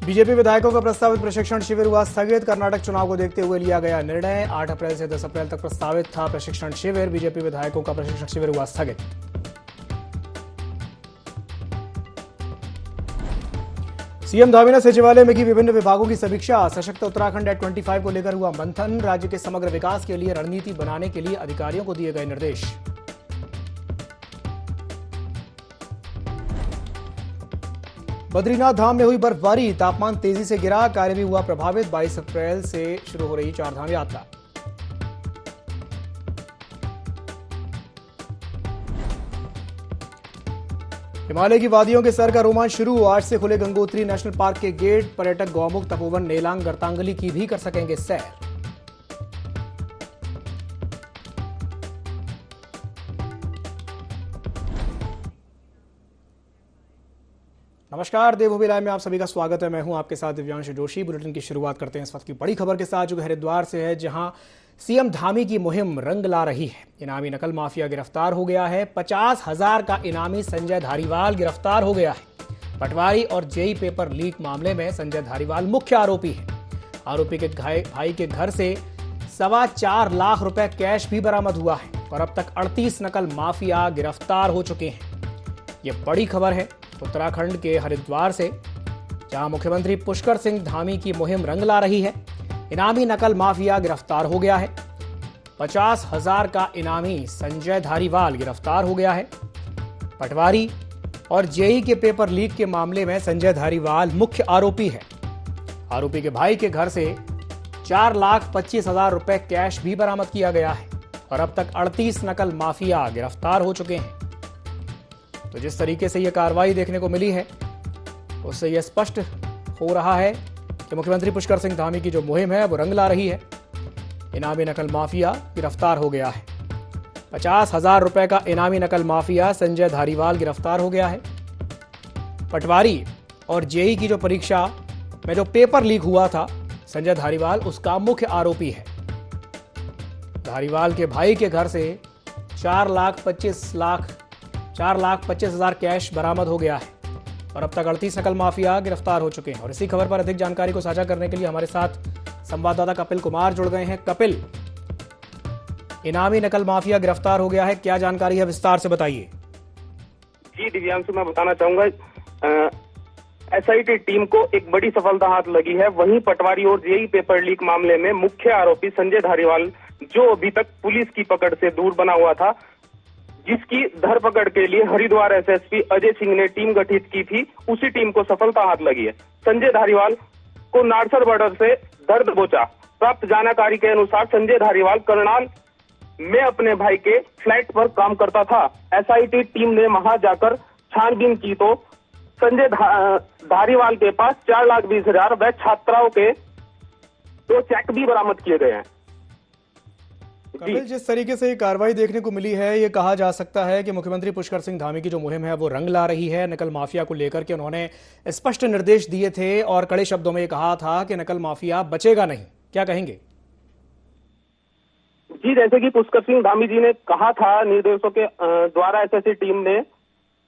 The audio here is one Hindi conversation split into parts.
बीजेपी विधायकों का प्रस्तावित प्रशिक्षण शिविर हुआ स्थगित। कर्नाटक चुनाव को देखते हुए लिया गया निर्णय। 8 अप्रैल से 10 अप्रैल तक प्रस्तावित था प्रशिक्षण शिविर। बीजेपी विधायकों का प्रशिक्षण शिविर हुआ स्थगित। सीएम धामी ने सचिवालय में की विभिन्न विभागों की समीक्षा। सशक्त उत्तराखंड एट 25 को लेकर हुआ मंथन। राज्य के समग्र विकास के लिए रणनीति बनाने के लिए अधिकारियों को दिए गए निर्देश। बद्रीनाथ धाम में हुई बर्फबारी। तापमान तेजी से गिरा। कार्य भी हुआ प्रभावित। 22 अप्रैल से शुरू हो रही चारधाम यात्रा। हिमालय की वादियों के सर का रोमांच शुरू। आज से खुले गंगोत्री नेशनल पार्क के गेट। पर्यटक गौमुख, तपोवन, नेलांग, गरतांगली की भी कर सकेंगे सैर। नमस्कार, देवभूमि लाइव में आप सभी का स्वागत है। मैं हूं आपके साथ दिव्यांशु जोशी। बुलेटिन की शुरुआत करते हैं इस वक्त की बड़ी खबर के साथ, जो हरिद्वार से है, जहां सीएम धामी की मुहिम रंग ला रही है। इनामी नकल माफिया गिरफ्तार हो गया है। 50,000 का इनामी संजय धारीवाल गिरफ्तार हो गया है। पटवारी और जेई पेपर लीक मामले में संजय धारीवाल मुख्य आरोपी है। आरोपी के भाई के घर से 4.25 लाख रुपए कैश भी बरामद हुआ है और अब तक 38 नकल माफिया गिरफ्तार हो चुके हैं। ये बड़ी खबर है उत्तराखंड के हरिद्वार से, जहां मुख्यमंत्री पुष्कर सिंह धामी की मुहिम रंग ला रही है। इनामी नकल माफिया गिरफ्तार हो गया है। 50,000 का इनामी संजय धारीवाल गिरफ्तार हो गया है। पटवारी और जेई के पेपर लीक के मामले में संजय धारीवाल मुख्य आरोपी है। आरोपी के भाई के घर से 4,25,000 रुपए कैश भी बरामद किया गया है और अब तक 38 नकल माफिया गिरफ्तार हो चुके हैं। तो जिस तरीके से यह कार्रवाई देखने को मिली है, उससे यह स्पष्ट हो रहा है कि मुख्यमंत्री पुष्कर सिंह धामी की जो मुहिम है वो रंग ला रही है। इनामी नकल माफिया गिरफ्तार हो गया है। 50,000 रुपए का इनामी नकल माफिया संजय धारीवाल गिरफ्तार हो गया है। पटवारी और जेई की जो परीक्षा में जो पेपर लीक हुआ था, संजय धारीवाल उसका मुख्य आरोपी है। धारीवाल के भाई के घर से 4,25,000 कैश बरामद हो गया है और अब तक 38 नकल माफिया गिरफ्तार हो चुके हैं। और इसी खबर पर अधिक जानकारी को साझा करने के लिए हमारे साथ संवाददाता कपिल कुमार जुड़ गए हैं। कपिल, इनामी नकल माफिया गिरफ्तार हो गया है, क्या जानकारी है, विस्तार से बताइए। जी दिव्यांशु, मैं बताना चाहूंगा, एसआईटी टीम को एक बड़ी सफलता हाथ लगी है। वहीं पटवारी और जेई पेपर लीक मामले में मुख्य आरोपी संजय धारीवाल, जो अभी तक पुलिस की पकड़ से दूर बना हुआ था, जिसकी धरपकड़ के लिए हरिद्वार एसएसपी अजय सिंह ने टीम गठित की थी, उसी टीम को सफलता हाथ लगी है। संजय धारीवाल को नारसर बॉर्डर से दर्द पहुंचा। प्राप्त जानकारी के अनुसार संजय धारीवाल करनाल में अपने भाई के फ्लैट पर काम करता था। एसआईटी टीम ने वहां जाकर छानबीन की तो संजय धारीवाल के पास 4,20,000 व छात्राओं के 2 चेक भी बरामद किए गए हैं। कपिल, जिस तरीके से ये कार्रवाई देखने को मिली है, ये कहा जा सकता है कि मुख्यमंत्री पुष्कर सिंह धामी की जो मुहिम है वो रंग ला रही है। नकल माफिया को लेकर के उन्होंने स्पष्ट निर्देश दिए थे और कड़े शब्दों में कहा था कि नकल माफिया बचेगा नहीं। क्या कहेंगे? जी, जैसे कि पुष्कर सिंह धामी जी ने कहा था, निर्देशों के द्वारा एसएसटी टीम ने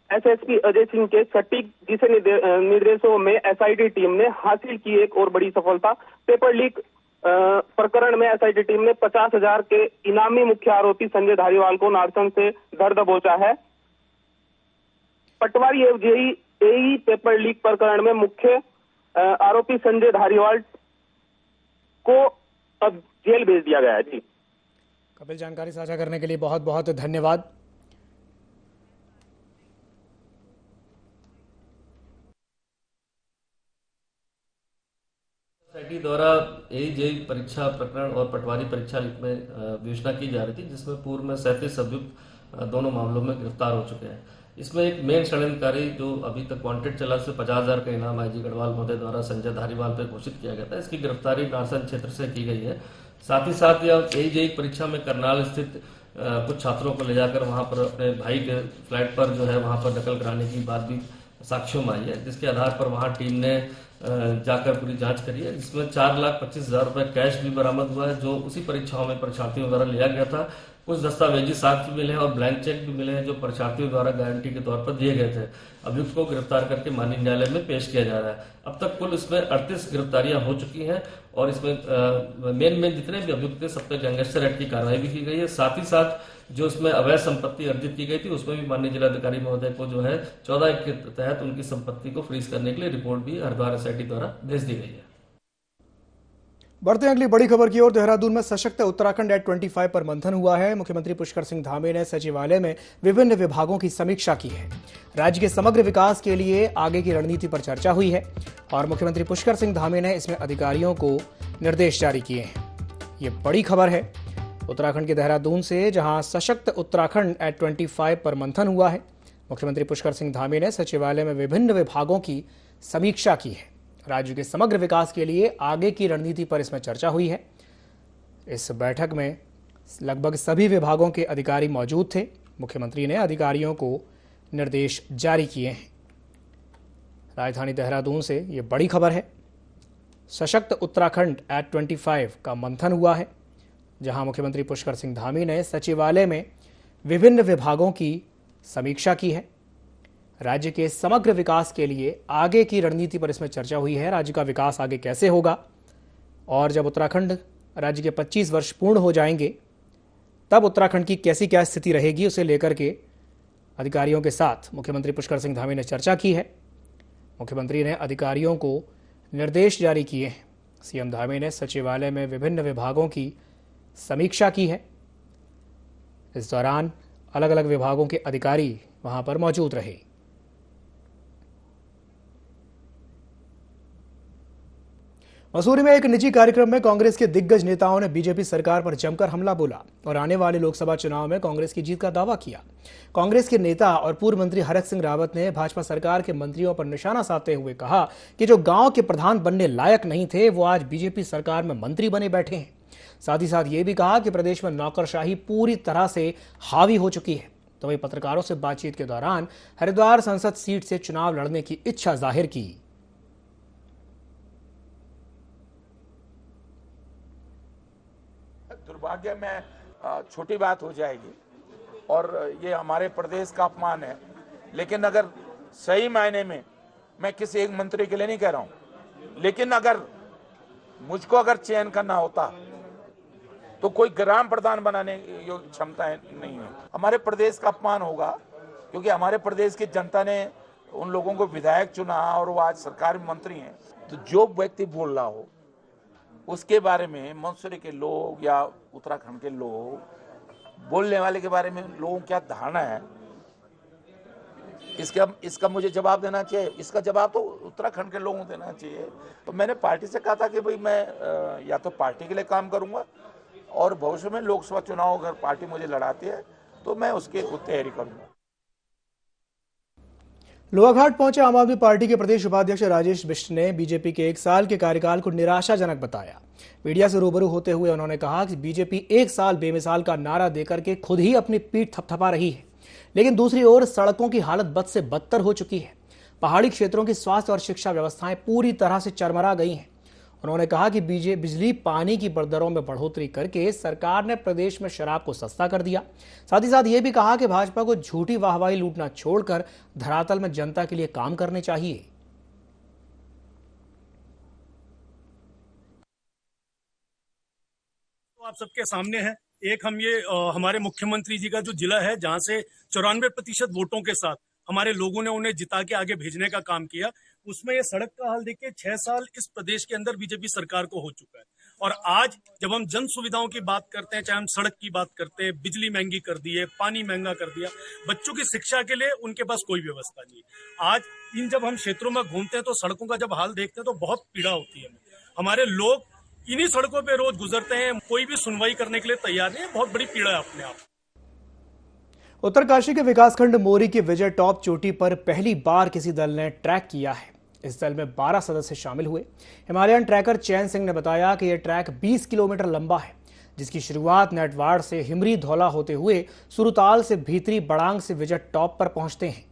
एसएसपी अजय सिंह के सटीक दिशा निर्देशों में एसआईटी टीम ने हासिल की एक और बड़ी सफलता। पेपर लीक प्रकरण में एसआईटी टीम ने 50,000 के इनामी मुख्य आरोपी संजय धारीवाल को नारसन से धर दबोचा है। पटवारी एवं जेई पेपर लीक प्रकरण में मुख्य आरोपी संजय धारीवाल को अब जेल भेज दिया गया है। जी कपिल, जानकारी साझा करने के लिए बहुत बहुत धन्यवाद। सोसाइटी द्वारा जेई परीक्षा प्रकरण और पटवारी परीक्षा में विवेचना की जा रही थी, जिसमें पूर्व में 37 अभियुक्त दोनों मामलों में गिरफ्तार हो चुके हैं। इसमें एक मेन षड्यंत्रकारी जो अभी तक वांटेड चला, से 50,000 का इनाम आईजी गढ़वाल महोदय द्वारा संजय धारीवाल पर घोषित किया गया था। इसकी गिरफ्तारी नारसन क्षेत्र से की गई है। साथ ही साथ यह जेई परीक्षा में करनाल स्थित कुछ छात्रों को ले जाकर वहां पर अपने भाई के फ्लैट पर जो है वहां पर नकल कराने की बात भी साक्ष्यों में आई है, जिसके आधार पर वहां टीम ने जाकर पूरी जांच करी है, जिसमें 4,25,000 रुपए कैश भी बरामद हुआ है, जो उसी परीक्षाओं में परीक्षार्थियों द्वारा लिया गया था। कुछ दस्तावेजी साक्ष्य मिले हैं और ब्लैंक चेक भी मिले हैं जो परीक्षार्थियों द्वारा गारंटी के तौर पर दिए गए थे। अभियुक्त को गिरफ्तार करके माननीय न्यायालय में पेश किया जा रहा है। अब तक कुल इसमें 38 गिरफ्तारियां हो चुकी हैं और इसमें मेन जितने भी अभियुक्त थे सब पे गैंगस्टर एक्ट की कार्रवाई भी की गई है। साथ ही साथ जो इसमें अवैध संपत्ति अर्जित की गई थी उसमें भी माननीय जिलाधिकारी महोदय को जो है 14 के तहत उनकी संपत्ति को फ्रीज करने के लिए रिपोर्ट भी हरिद्वार एसआईटी द्वारा भेज दी गई है। बढ़ते हैं अगली बड़ी खबर की ओर। देहरादून में सशक्त उत्तराखंड एट 25 पर मंथन हुआ है। मुख्यमंत्री पुष्कर सिंह धामी ने सचिवालय में विभिन्न विभागों की समीक्षा की है। राज्य के समग्र विकास के लिए आगे की रणनीति पर चर्चा हुई है और मुख्यमंत्री पुष्कर सिंह धामी ने इसमें अधिकारियों को निर्देश जारी किए हैं। ये बड़ी खबर है उत्तराखंड के देहरादून से, जहां सशक्त उत्तराखंड एट 25 पर मंथन हुआ है। मुख्यमंत्री पुष्कर सिंह धामी ने सचिवालय में विभिन्न विभागों की समीक्षा की है। राज्य के समग्र विकास के लिए आगे की रणनीति पर इसमें चर्चा हुई है। इस बैठक में लगभग सभी विभागों के अधिकारी मौजूद थे। मुख्यमंत्री ने अधिकारियों को निर्देश जारी किए हैं। राजधानी देहरादून से ये बड़ी खबर है। सशक्त उत्तराखंड एट 25 का मंथन हुआ है, जहां मुख्यमंत्री पुष्कर सिंह धामी ने सचिवालय में विभिन्न विभागों की समीक्षा की है। राज्य के समग्र विकास के लिए आगे की रणनीति पर इसमें चर्चा हुई है। राज्य का विकास आगे कैसे होगा और जब उत्तराखंड राज्य के 25 वर्ष पूर्ण हो जाएंगे तब उत्तराखंड की कैसी क्या स्थिति रहेगी, उसे लेकर के अधिकारियों के साथ मुख्यमंत्री पुष्कर सिंह धामी ने चर्चा की है। मुख्यमंत्री ने अधिकारियों को निर्देश जारी किए हैं। सीएम धामी ने सचिवालय में विभिन्न विभागों की समीक्षा की है। इस दौरान अलग अलग विभागों के अधिकारी वहां पर मौजूद रहे। मसूरी में एक निजी कार्यक्रम में कांग्रेस के दिग्गज नेताओं ने बीजेपी सरकार पर जमकर हमला बोला और आने वाले लोकसभा चुनाव में कांग्रेस की जीत का दावा किया। कांग्रेस के नेता और पूर्व मंत्री हरक सिंह रावत ने भाजपा सरकार के मंत्रियों पर निशाना साधते हुए कहा कि जो गांव के प्रधान बनने लायक नहीं थे वो आज बीजेपी सरकार में मंत्री बने बैठे हैं। साथ ही साथ ये भी कहा कि प्रदेश में नौकरशाही पूरी तरह से हावी हो चुकी है। तो वही पत्रकारों से बातचीत के दौरान हरिद्वार संसद सीट से चुनाव लड़ने की इच्छा जाहिर की। दुर्भाग्य में छोटी बात हो जाएगी और ये हमारे प्रदेश का अपमान है, लेकिन अगर सही मायने में मैं किसी एक मंत्री के लिए नहीं कह रहा हूं, लेकिन अगर मुझको चयन करना होता तो कोई ग्राम प्रधान बनाने की क्षमता नहीं है। हमारे प्रदेश का अपमान होगा क्योंकि हमारे प्रदेश की जनता ने उन लोगों को विधायक चुना और वो आज सरकार में मंत्री हैं। तो जो व्यक्ति बोल रहा हो उसके बारे में मसूरी के लोग या उत्तराखंड के लोग, बोलने वाले के बारे में लोगों क्या धारणा है, इसका मुझे जवाब देना चाहिए। इसका जवाब तो उत्तराखंड के लोगों को देना चाहिए। तो मैंने पार्टी से कहा था कि भाई मैं या तो पार्टी के लिए काम करूंगा और भविष्य में लोकसभा चुनाव अगर पार्टी मुझे लड़ाती है तो मैं उसकी तैयारी करूंगा। लोहाघाट पहुंचे आम आदमी पार्टी के प्रदेश उपाध्यक्ष राजेश बिष्ट ने बीजेपी के 1 साल के कार्यकाल को निराशाजनक बताया। मीडिया से रूबरू होते हुए उन्होंने कहा कि बीजेपी 1 साल बेमिसाल का नारा देकर के खुद ही अपनी पीठ थपथपा रही है, लेकिन दूसरी ओर सड़कों की हालत बद से बदतर हो चुकी है। पहाड़ी क्षेत्रों की स्वास्थ्य और शिक्षा व्यवस्थाएं पूरी तरह से चरमरा गई हैं। उन्होंने कहा कि बिजली पानी की दरों में बढ़ोतरी करके सरकार ने प्रदेश में शराब को सस्ता कर दिया। साथ ही साथ ये भी कहा कि भाजपा को झूठी वाहवाही लूटना छोड़कर धरातल में जनता के लिए काम करने चाहिए। तो आप सबके सामने है एक हम ये हमारे मुख्यमंत्री जी का जो जिला है जहां से 94% वोटों के साथ हमारे लोगों ने उन्हें जिता के आगे भेजने का काम किया, उसमें ये सड़क का हाल देखिए 6 साल इस प्रदेश के अंदर बीजेपी सरकार को हो चुका है। और आज जब हम जन सुविधाओं की बात करते हैं, चाहे हम सड़क की बात करते हैं, बिजली महंगी कर दी है, पानी महंगा कर दिया, बच्चों की शिक्षा के लिए उनके पास कोई व्यवस्था नहीं है। आज इन जब हम क्षेत्रों में घूमते हैं तो सड़कों का जब हाल देखते हैं तो बहुत पीड़ा होती है। हमारे लोग इन्हीं सड़कों पे रोज गुजरते हैं, कोई भी सुनवाई करने के लिए तैयार नहीं है। बहुत बड़ी पीड़ा है अपने आप। उत्तरकाशी के विकासखंड मोरी की विजय टॉप चोटी पर पहली बार किसी दल ने ट्रैक किया है। इस दल में 12 सदस्य शामिल हुए। हिमालयन ट्रैकर चैन सिंह ने बताया कि यह ट्रैक 20 किलोमीटर लंबा है, जिसकी शुरुआत नेटवाड़ से हिमरी धौला होते हुए सुरताल से भीतरी बड़ांग से विजय टॉप पर पहुंचते हैं।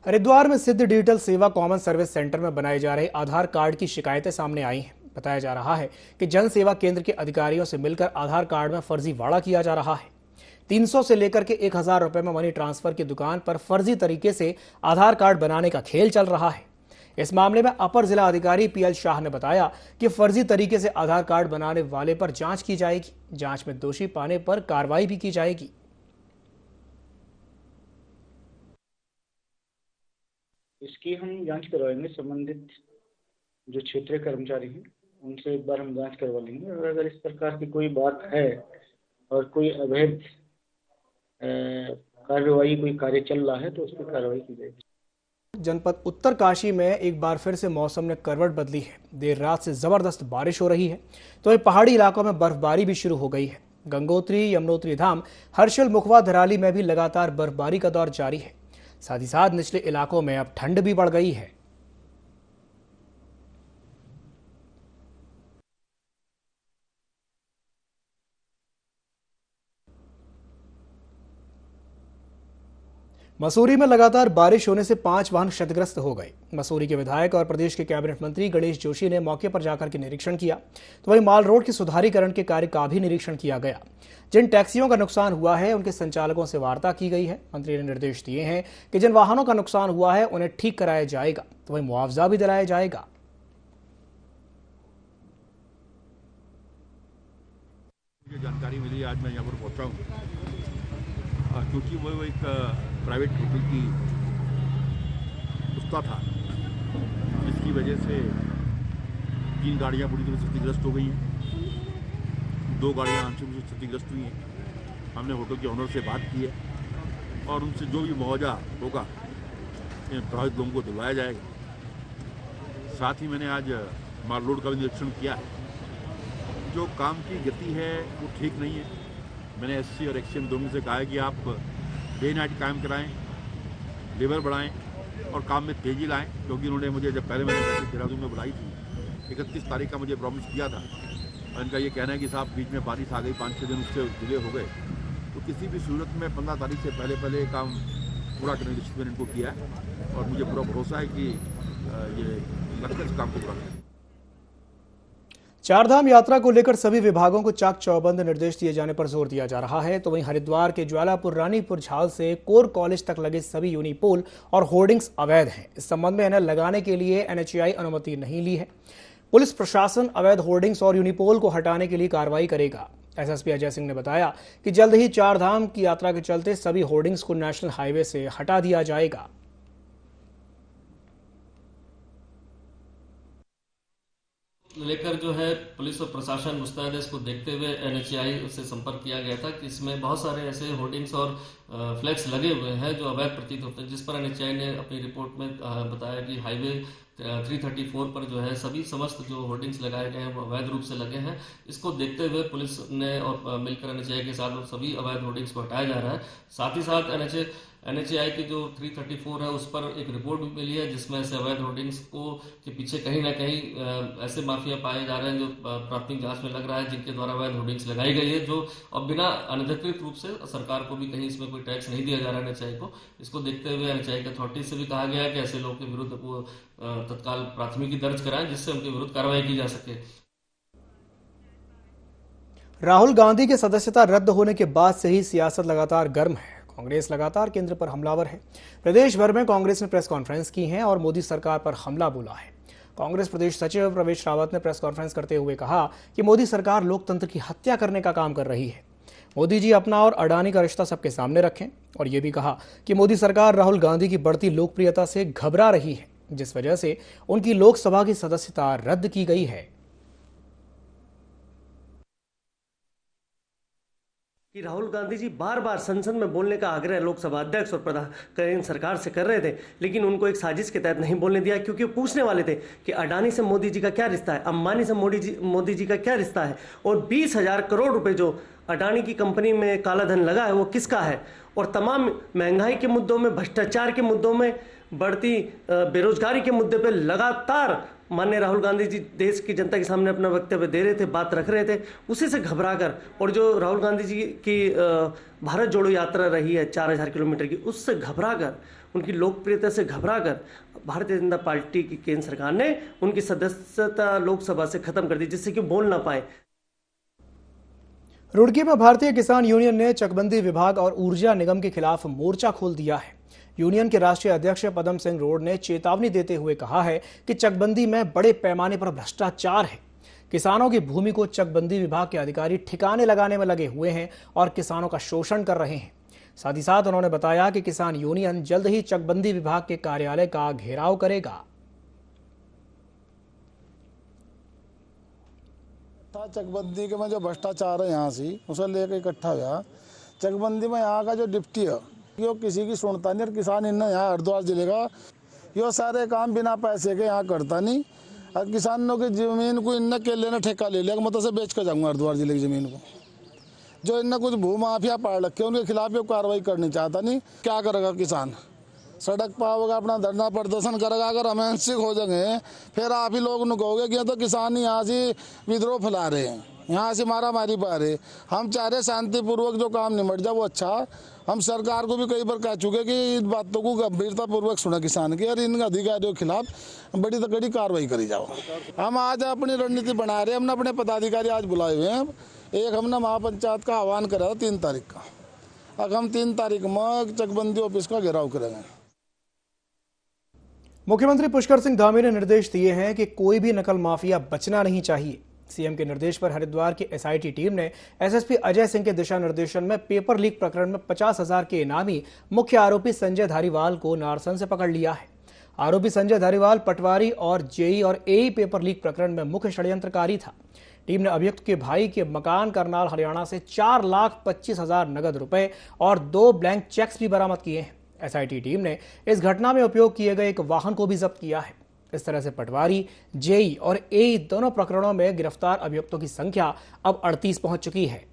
हरिद्वार में सिद्ध डिजिटल सेवा कॉमन सर्विस सेंटर में बनाए जा रहे आधार कार्ड की शिकायतें सामने आई हैं। बताया जा रहा है कि जन सेवा केंद्र के अधिकारियों से मिलकर आधार कार्ड में फर्जीवाड़ा किया जा रहा है। 300 से लेकर के 1000 रुपए में मनी ट्रांसफर की दुकान पर फर्जी तरीके से आधार कार्ड बनाने का खेल चल रहा है। इस मामले में अपर जिला अधिकारी PL शाह ने बताया कि फर्जी तरीके से आधार कार्ड बनाने वाले पर जांच की जाएगी। जांच में दोषी पाने पर कार्रवाई भी की जाएगी। इसकी हम जांच करवाएंगे। संबंधित जो क्षेत्रीय कर्मचारी हैं उनसे एक बार हम जांच करवा लेंगे, और अगर इस प्रकार की कोई बात है और कोई अवैध कार्रवाई, कोई कार्य चल रहा है तो उस पर कार्रवाई की जाएगी। जनपद उत्तरकाशी में एक बार फिर से मौसम ने करवट बदली है। देर रात से जबरदस्त बारिश हो रही है, तो ये पहाड़ी इलाकों में बर्फबारी भी शुरू हो गई है। गंगोत्री, यमुनोत्री धाम, हर्षिल, मुखवा, धराली में भी लगातार बर्फबारी का दौर जारी है। साथ ही साथ निचले इलाकों में अब ठंड भी बढ़ गई है। मसूरी में लगातार बारिश होने से 5 वाहन क्षतिग्रस्त हो गए। मसूरी के विधायक और प्रदेश के कैबिनेट मंत्री गणेश जोशी ने मौके पर जाकर के निरीक्षण किया, तो वहीं माल रोड के सुधारीकरण के कार्य का भी निरीक्षण किया गया। जिन टैक्सियों का नुकसान हुआ है उनके संचालकों से वार्ता की गई है। मंत्री ने निर्देश दिए हैं कि जिन वाहनों का नुकसान हुआ है उन्हें ठीक कराया जाएगा, तो वहीं मुआवजा भी दिलाया जाएगा। मुझे जानकारी मिली, आज मैं यहाँ पर पहुँचा हूँ क्योंकि वो एक प्राइवेट होटल की पुस्ता था, जिसकी वजह से 3 गाड़ियाँ पूरी तरह से क्षतिग्रस्त हो गई हैं, 2 गाड़ियाँ आंशिक रूप से क्षतिग्रस्त हुई हैं। हमने होटल के ऑनर से बात की है और उनसे जो भी मुआवजा होगा प्रभावित लोगों को दिलवाया जाएगा। साथ ही मैंने आज माल रोड का भी निरीक्षण किया है। जो काम की गति है वो ठीक नहीं है। मैंने SC और XCM दोनों से कहा है कि आप डे नाइट काम कराएं, लेबर बढ़ाएं और काम में तेज़ी लाएं, क्योंकि उन्होंने मुझे जब पहले मैंने बैठक देहरादून में बुलाई थी 31 तारीख का मुझे प्रॉमिस किया था, और इनका ये कहना है कि साहब बीच में बारिश आ गई, 5-6 दिन उससे डिले हो गए, तो किसी भी सूरत में 15 तारीख से पहले काम पूरा करने की निश्चित मैंने इनको किया है और मुझे पूरा भरोसा है कि ये लक्ष्य इस काम को पूरा करेंगे। चारधाम यात्रा को लेकर सभी विभागों को चाक चौबंद निर्देश दिए जाने पर जोर दिया जा रहा है, तो वहीं हरिद्वार के ज्वालापुर, रानीपुर, झाल से कोर कॉलेज तक लगे सभी यूनिपोल और होर्डिंग्स अवैध हैं। इस संबंध में इन्हें लगाने के लिए NHAI अनुमति नहीं ली है। पुलिस प्रशासन अवैध होर्डिंग्स और यूनिपोल को हटाने के लिए कार्रवाई करेगा। SSP अजय सिंह ने बताया कि जल्द ही चारधाम की यात्रा के चलते सभी होर्डिंग्स को नेशनल हाईवे से हटा दिया जाएगा। लेकर जो है पुलिस और प्रशासन मुस्तैद है। इसको देखते हुए NHAI से संपर्क किया गया था कि इसमें बहुत सारे ऐसे होर्डिंग्स और फ्लैक्स लगे हुए हैं जो अवैध प्रतीत होते हैं, जिस पर NHAI ने अपनी रिपोर्ट में बताया कि हाईवे 334 पर जो है सभी समस्त जो होर्डिंग्स लगाए गए हैं वो अवैध रूप से लगे हैं। इसको देखते हुए पुलिस ने और मिलकर NHAI के साथ सभी अवैध होर्डिंग्स को हटाया जा रहा है। साथ ही साथ NHAI की जो 334 है उस पर एक रिपोर्ट भी मिली है, जिसमें ऐसे अवैध होर्डिंग्स के पीछे कहीं ना कहीं ऐसे माफिया पाए जा रहे हैं जो प्राथमिक जांच में लग रहा है, जिनके द्वारा अवैध होर्डिंग्स लगाई गई है, जो अब बिना अनधिकृत रूप से सरकार को भी कहीं इसमें कोई टैक्स नहीं दिया जा रहा है NHAI को। इसको देखते हुए NHAI के अथॉरिटी से भी कहा गया है कि ऐसे लोगों के विरुद्ध वो तत्काल प्राथमिकी दर्ज कराएं, जिससे उनके विरुद्ध कार्रवाई की जा सके। राहुल गांधी की सदस्यता रद्द होने के बाद से ही सियासत लगातार गर्म है। कांग्रेस लगातार केंद्र पर हमलावर है। प्रदेश भर में कांग्रेस ने प्रेस कॉन्फ्रेंस की है और मोदी सरकार पर हमला बोला है। कांग्रेस प्रदेश सचिव प्रवेश रावत ने प्रेस कॉन्फ्रेंस करते हुए कहा कि मोदी सरकार लोकतंत्र की हत्या करने का काम कर रही है। मोदी जी अपना और अडानी का रिश्ता सबके सामने रखें, और ये भी कहा कि मोदी सरकार राहुल गांधी की बढ़ती लोकप्रियता से घबरा रही है, जिस वजह से उनकी लोकसभा की सदस्यता रद्द की गई है। कि राहुल गांधी जी बार बार संसद में बोलने का आग्रह लोकसभा अध्यक्ष और प्रधान सरकार से कर रहे थे, लेकिन उनको एक साजिश के तहत नहीं बोलने दिया, क्योंकि वो पूछने वाले थे कि अडानी से मोदी जी का क्या रिश्ता है, अंबानी से मोदी जी का क्या रिश्ता है, और 20,000 करोड़ रुपए जो अडानी की कंपनी में काला धन लगा है वो किसका है, और तमाम महंगाई के मुद्दों में, भ्रष्टाचार के मुद्दों में, बढ़ती बेरोजगारी के मुद्दे पर लगातार माननीय राहुल गांधी जी देश की जनता के सामने अपना वक्तव्य दे रहे थे, बात रख रहे थे। उसी से घबराकर, और जो राहुल गांधी जी की भारत जोड़ो यात्रा रही है 4000 किलोमीटर की, उससे घबराकर उनकी लोकप्रियता से घबराकर भारतीय जनता पार्टी की केंद्र सरकार ने उनकी सदस्यता लोकसभा से खत्म कर दी, जिससे कि बोल ना पाए। रुड़की में भारतीय किसान यूनियन ने चकबंदी विभाग और ऊर्जा निगम के खिलाफ मोर्चा खोल दिया है। यूनियन के राष्ट्रीय अध्यक्ष पदम सिंह रोड ने चेतावनी देते हुए कहा है कि चकबंदी में बड़े पैमाने पर भ्रष्टाचार है। किसानों की भूमि को चकबंदी विभाग के अधिकारी ठिकाने लगाने में लगे हुए हैं और किसानों का शोषण कर रहे हैं। साथ ही साथ उन्होंने बताया कि किसान यूनियन जल्द ही चकबंदी विभाग के कार्यालय का घेराव करेगा। चकबंदी के में जो भ्रष्टाचार है यहाँ से उसे लेकर इकट्ठा हुआ। चकबंदी में यहाँ का जो डिप्टी है यो किसी की सुनता नहीं और किसान इन्हें यहाँ हरिद्वार जिले का यो सारे काम बिना पैसे के यहाँ करता नहीं और किसानों की जमीन को इन्हें के लेना ठेका ले लिया, मतलब से बेच कर जाऊँगा हरिद्वार जिले की जमीन को। जो इन्हें कुछ भू माफिया पाड़ रखे उनके खिलाफ ये कार्रवाई करनी चाहता नहीं। क्या करेगा किसान? सड़क पर होगा, अपना धरना प्रदर्शन करेगा। अगर हम हिंसक हो जाएंगे फिर आप ही लोग न कहोगे कि तो किसान यहाँ से विद्रोह फैला रहे हैं, यहाँ से मारा मारी पा रहे। हम चाह रहे शांतिपूर्वक जो काम निमट जाए वो अच्छा। हम सरकार को भी कई बार कह चुके कि इन बातों को गंभीरता पूर्वक सुना किसान की और इन अधिकारियों के खिलाफ बड़ी से बड़ी कार्रवाई करी जाओ। हम आज अपनी रणनीति बना रहे हैं। हमने अपने पदाधिकारी आज बुलाए हुए हैं। एक हमने महापंचायत का आह्वान करा था 3 तारीख का। अब हम 3 तारीख में चकबंदी ऑफिस का घेराव करेंगे। मुख्यमंत्री पुष्कर सिंह धामी ने निर्देश दिए हैं कि कोई भी नकल माफिया बचना नहीं चाहिए। सीएम के निर्देश पर हरिद्वार की एसआईटी टीम ने एसएसपी अजय सिंह के दिशा निर्देशन में पेपर लीक प्रकरण में 50,000 के इनामी मुख्य आरोपी संजय धारीवाल को नारसन से पकड़ लिया है। आरोपी संजय धारीवाल पटवारी और जेई और एई पेपर लीक प्रकरण में मुख्य षड्यंत्रकारी था। टीम ने अभियुक्त के भाई के मकान करनाल हरियाणा से 4,25,000 नगद रुपए और 2 ब्लैंक चेक्स भी बरामद किए हैं। एसआईटी टीम ने इस घटना में उपयोग किए गए एक वाहन को भी जब्त किया है। इस तरह से पटवारी, जेई और एई दोनों प्रकरणों में गिरफ्तार अभियुक्तों की संख्या अब 38 पहुंच चुकी है।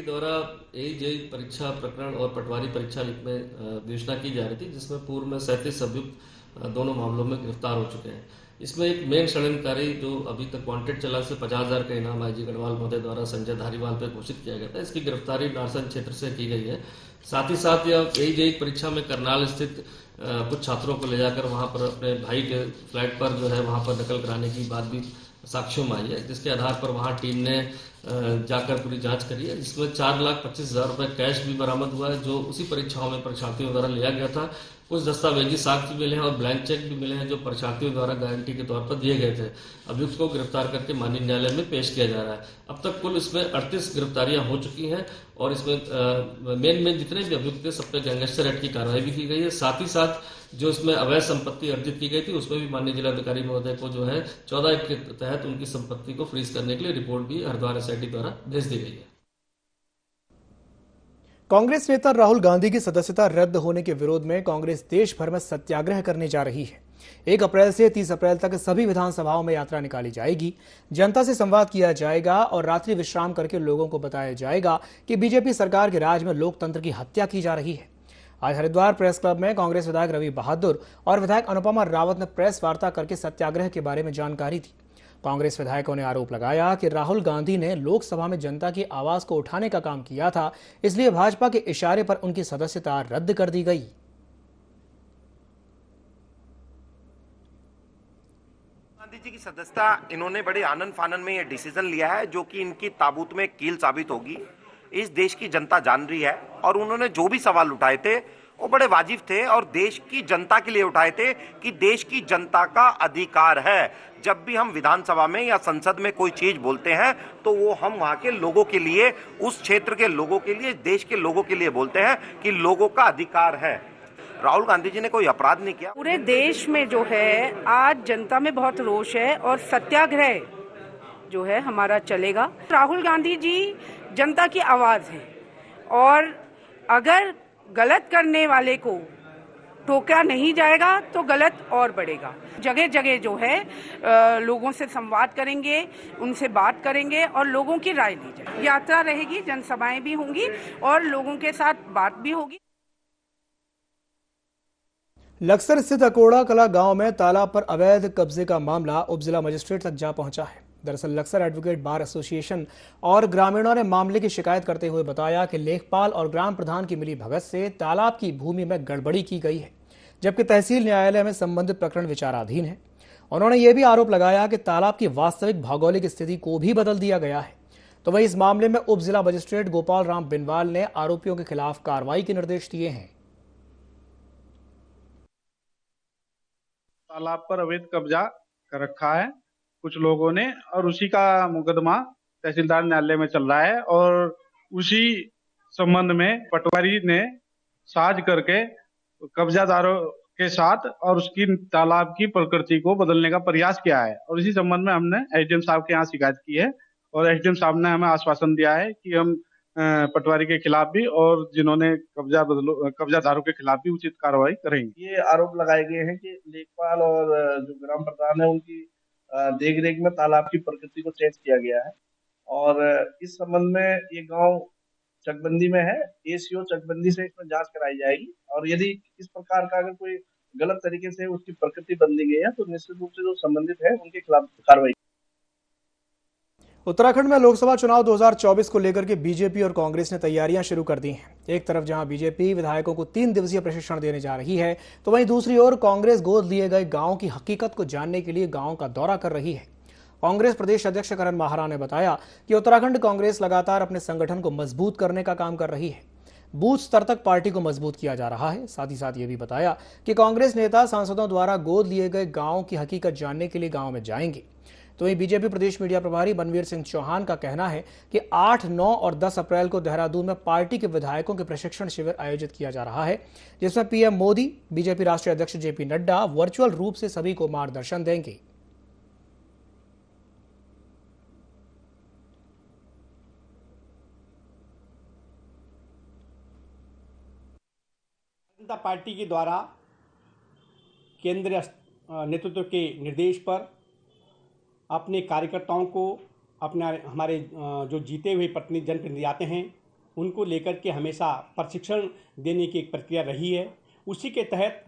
द्वारा एई जेई परीक्षा प्रकरण और पटवारी परीक्षा लीक में विवेचना की जा रही थी, जिसमें पूर्व में 37 अभियुक्त दोनों मामलों में गिरफ्तार हो चुके हैं। इसमें एक मेन षड्यंत्रकारी जो अभी तक वांटेड चला से 50,000 का इनाम आईजी गढ़वाल महोदय द्वारा संजय धारीवाल पर घोषित किया गया था। इसकी गिरफ्तारी नारसन क्षेत्र से की गई है। साथ ही साथ यह एई जेई परीक्षा में करनाल स्थित कुछ छात्रों को ले जाकर वहां पर अपने भाई के फ्लैट पर जो है वहां पर नकल कराने की बात भी साक्ष्यों में आई है, जिसके आधार पर वहां टीम ने जाकर पूरी जांच करी है, जिसमें 4,25,000 रुपए कैश भी बरामद हुआ है जो उसी परीक्षाओं में परीक्षार्थियों द्वारा लिया गया था। कुछ दस्तावेजी साक्ष्य मिले हैं और ब्लैंक चेक भी मिले हैं जो परीक्षार्थियों द्वारा गारंटी के तौर पर दिए गए थे। अभियुक्त को गिरफ्तार करके माननीय न्यायालय में पेश किया जा रहा है। अब तक कुल इसमें 38 गिरफ्तारियां हो चुकी हैं और इसमें मेन जितने भी अभियुक्त थे सब पे गैंगस्टर एक्ट की कार्रवाई भी की गई है। साथ ही साथ जो इसमें अवैध संपत्ति अर्जित की गई थी उसमें भी माननीय जिलाधिकारी महोदय को जो है 14 एक्ट के तहत उनकी संपत्ति को फ्रीज करने के लिए रिपोर्ट भी हरिद्वार एसआईटी द्वारा भेज दी गई है। कांग्रेस नेता राहुल गांधी की सदस्यता रद्द होने के विरोध में कांग्रेस देश भर में सत्याग्रह करने जा रही है। 1 अप्रैल से 30 अप्रैल तक सभी विधानसभाओं में यात्रा निकाली जाएगी। जनता से संवाद किया जाएगा और रात्रि विश्राम करके लोगों को बताया जाएगा कि बीजेपी सरकार के राज में लोकतंत्र की हत्या की जा रही है। आज हरिद्वार प्रेस क्लब में कांग्रेस विधायक रवि बहादुर और विधायक अनुपमा रावत ने प्रेस वार्ता करके सत्याग्रह के बारे में जानकारी दी। कांग्रेस विधायकों ने आरोप लगाया कि राहुल गांधी ने लोकसभा में जनता की आवाज को उठाने का काम किया था, इसलिए भाजपा के इशारे पर उनकी सदस्यता रद्द कर दी गई। गांधी जी की सदस्यता इन्होंने बड़े आनंद फानन में ये डिसीजन लिया है जो कि इनकी ताबूत में कील साबित होगी। इस देश की जनता जान रही है और उन्होंने जो भी सवाल उठाए थे वो बड़े वाजिब थे और देश की जनता के लिए उठाए थे कि देश की जनता का अधिकार है। जब भी हम विधानसभा में या संसद में कोई चीज बोलते हैं तो वो हम वहां के लोगों के लिए, उस क्षेत्र के लोगों के लिए, देश के लोगों के लिए बोलते हैं कि लोगों का अधिकार है। राहुल गांधी जी ने कोई अपराध नहीं किया। पूरे देश में जो है आज जनता में बहुत रोष है और सत्याग्रह जो है हमारा चलेगा। राहुल गांधी जी जनता की आवाज है और अगर गलत करने वाले को टोका नहीं जाएगा तो गलत और बढ़ेगा। जगह जगह जो है लोगों से संवाद करेंगे, उनसे बात करेंगे और लोगों की राय ली जाएगी। यात्रा रहेगी, जनसभाएं भी होंगी और लोगों के साथ बात भी होगी। लक्सर स्थित अकोड़ा कला गांव में तालाब पर अवैध कब्जे का मामला उप जिला मजिस्ट्रेट तक जा पहुंचा है। दरअसल लक्सर एडवोकेट बार एसोसिएशन और ग्रामीणों ने मामले की शिकायत करते हुए बताया कि लेखपाल और ग्राम प्रधान की मिली भगत से तालाब की भूमि में गड़बड़ी की गई है, जबकि तहसील न्यायालय में संबंधित प्रकरण विचाराधीन है। उन्होंने ये भी आरोप लगाया कि तालाब की वास्तविक भौगोलिक स्थिति को भी बदल दिया गया है। तो वहीं इस मामले में उप जिला मजिस्ट्रेट गोपाल राम बिनवाल ने आरोपियों के खिलाफ कार्रवाई के निर्देश दिए हैं। तालाब पर अवैध कब्जा कर रखा है कुछ लोगों ने, और उसी का मुकदमा तहसीलदार न्यायालय में चल रहा है। और उसी संबंध में पटवारी ने साज करके कब्जादारों के साथ और उसकी तालाब की प्रकृति को बदलने का प्रयास किया है। और इसी संबंध में हमने एसडीएम साहब के यहाँ शिकायत की है और एसडीएम साहब ने हमें आश्वासन दिया है कि हम पटवारी के खिलाफ भी और जिन्होंने कब्जादारों के खिलाफ भी उचित कार्रवाई करेंगे। ये आरोप लगाए गए हैं कि लेखपाल और जो ग्राम प्रधान है उनकी देख रेख में तालाब की प्रकृति को चेंज किया गया है। और इस संबंध में ये गांव चकबंदी में है, एसीओ चकबंदी से इसमें जांच कराई जाएगी और यदि इस प्रकार का अगर कोई गलत तरीके से उसकी प्रकृति बदली गई है तो निश्चित रूप से जो संबंधित है उनके खिलाफ कार्रवाई। उत्तराखंड में लोकसभा चुनाव 2024 को लेकर के बीजेपी और कांग्रेस ने तैयारियां शुरू कर दी हैं। एक तरफ जहां बीजेपी विधायकों को 3 दिवसीय प्रशिक्षण देने जा रही है, तो वहीं दूसरी ओर कांग्रेस गोद लिए गए गांव की हकीकत को जानने के लिए गांव का दौरा कर रही है। कांग्रेस प्रदेश अध्यक्ष करण माहरा ने बताया कि उत्तराखंड कांग्रेस लगातार अपने संगठन को मजबूत करने का काम कर रही है। बूथ स्तर तक पार्टी को मजबूत किया जा रहा है। साथ ही साथ ये भी बताया कि कांग्रेस नेता सांसदों द्वारा गोद लिए गए गांव की हकीकत जानने के लिए गांव में जाएंगे। तो वहीं बीजेपी प्रदेश मीडिया प्रभारी बनवीर सिंह चौहान का कहना है कि 8, 9 और 10 अप्रैल को देहरादून में पार्टी के विधायकों के प्रशिक्षण शिविर आयोजित किया जा रहा है, जिसमें पीएम मोदी, बीजेपी राष्ट्रीय अध्यक्ष जेपी नड्डा वर्चुअल रूप से सभी को मार्गदर्शन देंगे। जनता पार्टी के द्वारा केंद्रीय नेतृत्व के निर्देश पर अपने कार्यकर्ताओं को हमारे जो जीते हुए जनप्रतिनिधि आते हैं उनको लेकर के हमेशा प्रशिक्षण देने की एक प्रक्रिया रही है। उसी के तहत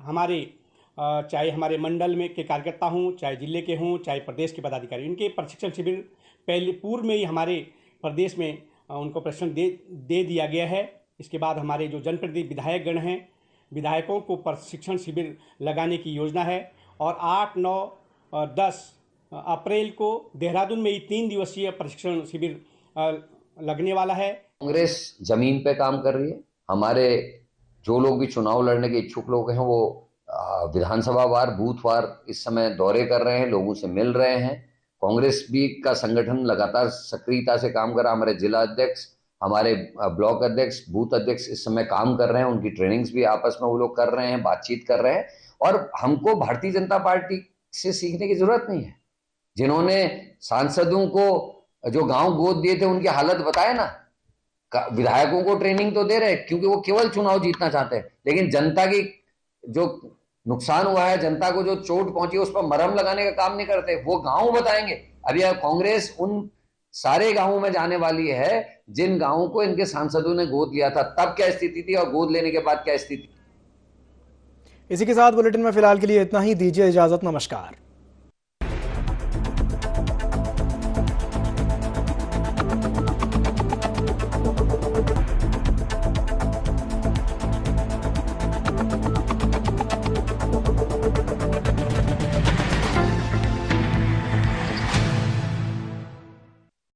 चाहे हमारे मंडल में के कार्यकर्ता हों, चाहे जिले के हों, चाहे प्रदेश के पदाधिकारी, इनके प्रशिक्षण शिविर पूर्व में ही हमारे प्रदेश में उनको प्रशिक्षण दे दिया गया है। इसके बाद हमारे जो जनप्रतिनिधि विधायक गण हैं, विधायकों को प्रशिक्षण शिविर लगाने की योजना है और 8, 9 और 10 अप्रैल को देहरादून में ही 3 दिवसीय प्रशिक्षण शिविर लगने वाला है। कांग्रेस जमीन पे काम कर रही है। हमारे जो लोग भी चुनाव लड़ने के इच्छुक लोग हैं वो विधानसभा वार, बूथ वार इस समय दौरे कर रहे हैं, लोगों से मिल रहे हैं। कांग्रेस भी का संगठन लगातार सक्रियता से काम कर रहा है। हमारे जिला अध्यक्ष, हमारे ब्लॉक अध्यक्ष, बूथ अध्यक्ष इस समय काम कर रहे हैं। उनकी ट्रेनिंग्स भी आपस में वो लोग कर रहे हैं, बातचीत कर रहे हैं। और हमको भारतीय जनता पार्टी से सीखने की जरूरत नहीं है। जिन्होंने सांसदों को जो गांव गोद दिए थे उनकी हालत बताए ना, विधायकों को ट्रेनिंग तो दे रहे क्योंकि वो केवल चुनाव जीतना चाहते हैं, लेकिन जनता की जो नुकसान हुआ है, जनता को जो चोट पहुंची है उस पर मरहम लगाने का काम नहीं करते। वो गांव बताएंगे। अभी कांग्रेस उन सारे गांवों में जाने वाली है जिन गांवों को इनके सांसदों ने गोद लिया था, तब क्या स्थिति थी और गोद लेने के बाद क्या स्थिति। इसी के साथ बुलेटिन में फिलहाल के लिए इतना ही। दीजिए इजाजत। नमस्कार।